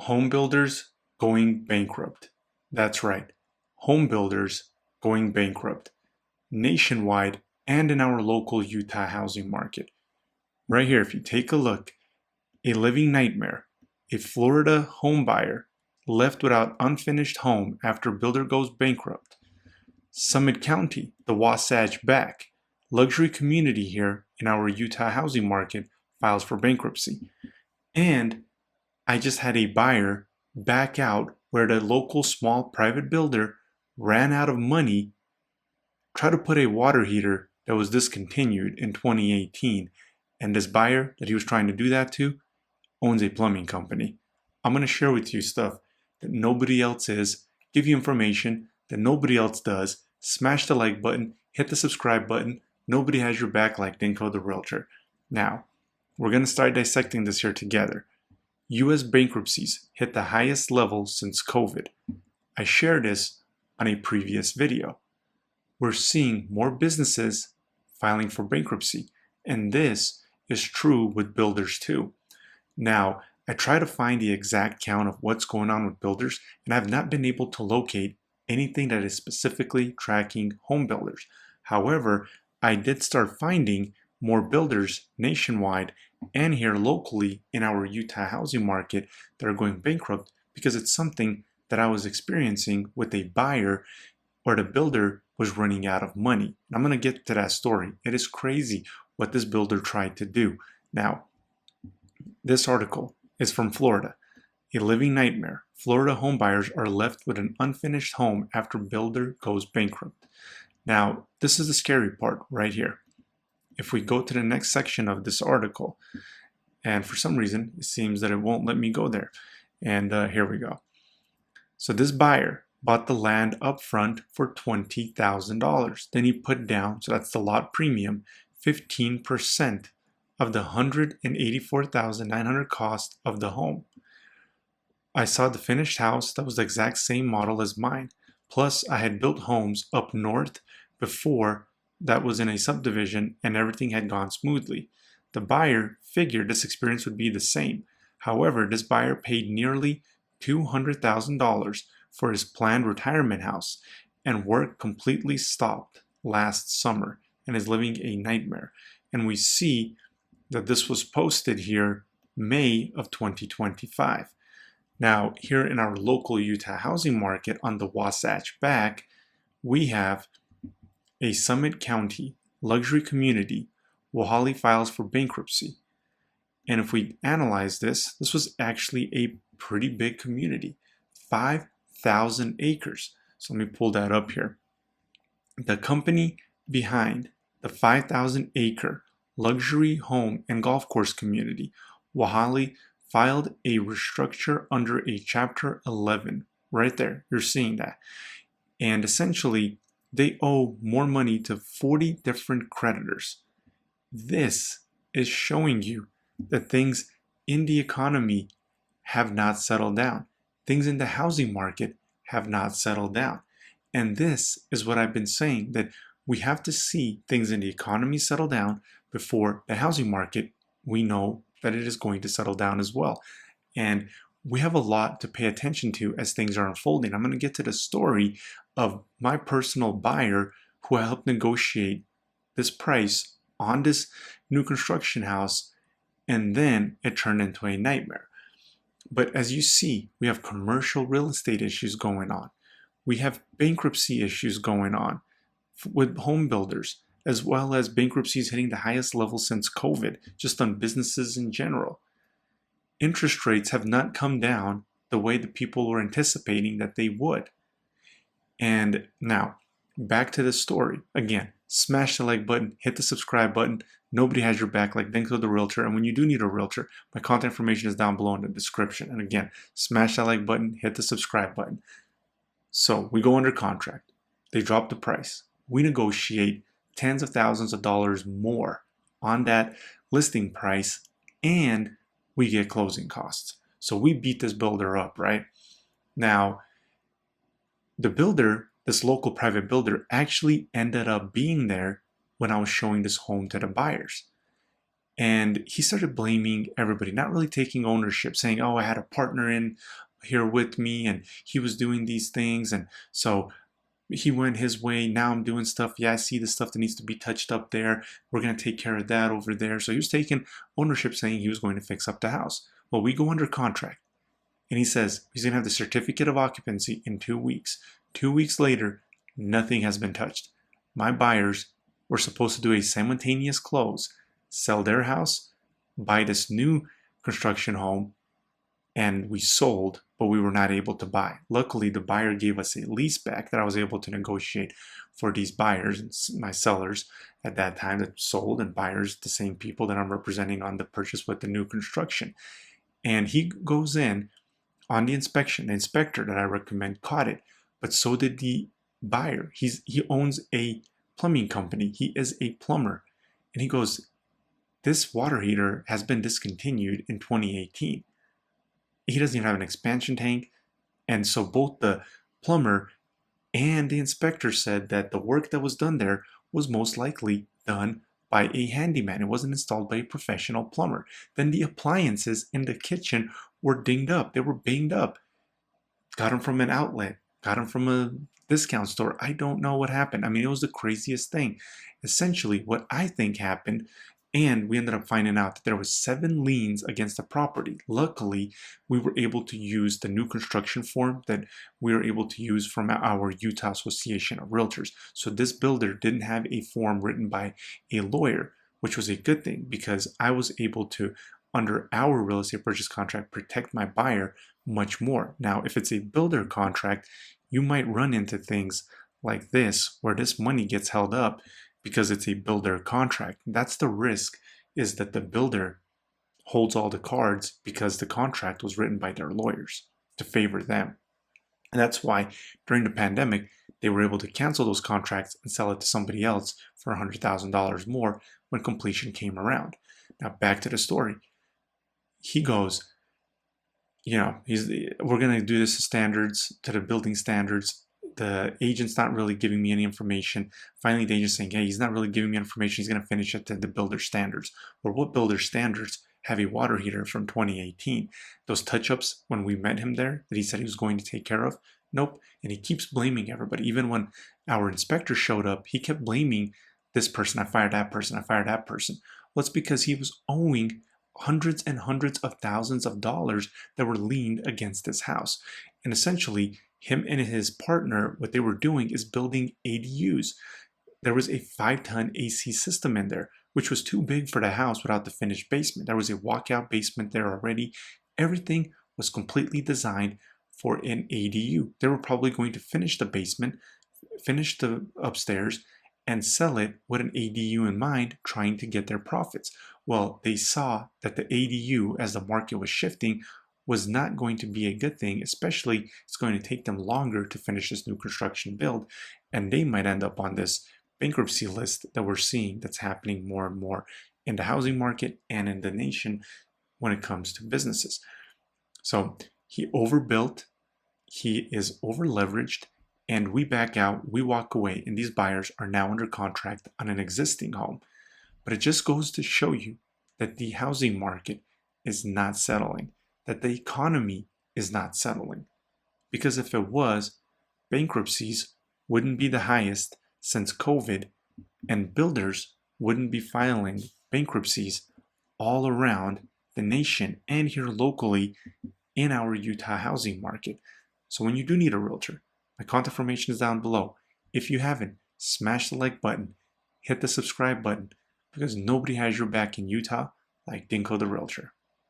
Home builders going bankrupt. That's right, home builders going bankrupt nationwide and in our local Utah housing market. Right here, if you take a look, a living nightmare. A Florida home buyer left without unfinished home after builder goes bankrupt. Summit County, the Wasatch back, luxury community here in our Utah housing market files for bankruptcy. And I just had a buyer back out where the local small private builder ran out of money, tried to put a water heater that was discontinued in 2018. And this buyer that he was trying to do that to owns a plumbing company. I'm going to share with you stuff that nobody else is, give you information that nobody else does. Smash the like button, hit the subscribe button. Nobody has your back like Dinko the Realtor. Now, we're going to start dissecting this here together. US bankruptcies hit the highest level since COVID. I shared this on a previous video. We're seeing more businesses filing for bankruptcy, and this is true with builders too. Now, I try to find the exact count of what's going on with builders, and I've not been able to locate anything that is specifically tracking home builders. However, I did start finding more builders nationwide and here locally in our Utah housing market that are going bankrupt because it's something that I was experiencing with a buyer where the builder was running out of money. And I'm going to get to that story. It is crazy what this builder tried to do. Now, this article is from Florida. A living nightmare. Florida homebuyers are left with an unfinished home after builder goes bankrupt. Now, this is the scary part right here. If we go to the next section of this article, and for some reason, it seems that it won't let me go there. And here we go. So this buyer bought the land up front for $20,000. Then he put down, so that's the lot premium, 15% of the $184,900 cost of the home. I saw the finished house that was the exact same model as mine. Plus, I had built homes up north before that was in a subdivision and everything had gone smoothly. The buyer figured this experience would be the same. However, this buyer paid nearly $200,000 for his planned retirement house, and work completely stopped last summer and is living a nightmare. And we see that this was posted here May of 2025. Now, here in our local Utah housing market on the Wasatch back, we have a Summit County luxury community. Wahali files for bankruptcy. And if we analyze this, this was actually a pretty big community, 5,000 acres. So let me pull that up here. The company behind the 5,000 acre luxury home and golf course community, Wahali, filed a restructure under a Chapter 11. Right there, you're seeing that. And essentially, they owe more money to 40 different creditors. This is showing you that things in the economy have not settled down. Things in the housing market have not settled down. And this is what I've been saying, that we have to see things in the economy settle down before the housing market, we know that it is going to settle down as well. And we have a lot to pay attention to as things are unfolding. I'm going to get to the story of my personal buyer who helped negotiate this price on this new construction house, and then it turned into a nightmare. But as you see, we have commercial real estate issues going on. We have bankruptcy issues going on with home builders, as well as bankruptcies hitting the highest level since COVID, just on businesses in general. Interest rates have not come down the way that people were anticipating that they would. And now, back to the story. Again, smash the like button, hit the subscribe button. Nobody has your back like Dinko the Realtor. And when you do need a realtor, my contact information is down below in the description. And again, smash that like button, hit the subscribe button. So we go under contract. They drop the price. We negotiate tens of thousands of dollars more on that listing price, and we get closing costs. So we beat this builder up, right? Now, the builder, this local private builder, actually ended up being there when I was showing this home to the buyers. And he started blaming everybody, not really taking ownership, saying, oh, I had a partner in here with me and he was doing these things. And so he went his way. Now I'm doing stuff. Yeah, I see the stuff that needs to be touched up there. We're going to take care of that over there. So he was taking ownership, saying he was going to fix up the house. Well, we go under contract. And he says he's going to have the certificate of occupancy in 2 weeks. 2 weeks later, nothing has been touched. My buyers were supposed to do a simultaneous close, sell their house, buy this new construction home, and we sold, but we were not able to buy. Luckily, the buyer gave us a lease back that I was able to negotiate for these buyers and my sellers at that time that sold, and buyers, the same people that I'm representing on the purchase with the new construction. And he goes in on the inspection. The inspector that I recommend caught it, but so did the buyer. He owns a plumbing company. He is a plumber. And he goes, this water heater has been discontinued in 2018. He doesn't even have an expansion tank. And so both the plumber and the inspector said that the work that was done there was most likely done by a handyman. It wasn't installed by a professional plumber. Then the appliances in the kitchen were dinged up. They were banged up. Got them from an outlet. Got them from a discount store. I don't know what happened. I mean, it was the craziest thing. Essentially, what I think happened, and we ended up finding out that there was 7 liens against the property. Luckily, we were able to use the new construction form that we were able to use from our Utah Association of Realtors. So this builder didn't have a form written by a lawyer, which was a good thing because I was able to, under our real estate purchase contract, protect my buyer much more. Now, if it's a builder contract, you might run into things like this where this money gets held up because it's a builder contract. That's the risk, is that the builder holds all the cards because the contract was written by their lawyers to favor them. And that's why during the pandemic, they were able to cancel those contracts and sell it to somebody else for $100,000 more when completion came around. Now back to the story. He goes, we're going to do this to standards, to the building standards. The agent's not really giving me any information. Finally, the agent's saying, hey, he's not really giving me information. He's going to finish it to the builder standards. Well, what builder standards have a water heater from 2018? Those touch-ups when we met him there that he said he was going to take care of? Nope. And he keeps blaming everybody. Even when our inspector showed up, he kept blaming this person. I fired that person. I fired that person. Well, it's because he was owing hundreds and hundreds of thousands of dollars that were liened against this house. And essentially, him and his partner, what they were doing is building ADUs. There was a 5-ton AC system in there, which was too big for the house without the finished basement. There was a walkout basement there already. Everything was completely designed for an ADU. They were probably going to finish the basement, finish the upstairs, and sell it with an ADU in mind, trying to get their profits. Well, they saw that the ADU, as the market was shifting, was not going to be a good thing, especially it's going to take them longer to finish this new construction build, and they might end up on this bankruptcy list that we're seeing that's happening more and more in the housing market and in the nation when it comes to businesses. So he overbuilt, he is over leveraged, and we back out, we walk away, and these buyers are now under contract on an existing home. But it just goes to show you that the housing market is not settling, that the economy is not settling. Because if it was, bankruptcies wouldn't be the highest since COVID, and builders wouldn't be filing bankruptcies all around the nation and here locally in our Utah housing market. So when you do need a realtor, my contact information is down below. If you haven't, smash the like button, hit the subscribe button, because nobody has your back in Utah like Dinko the Realtor.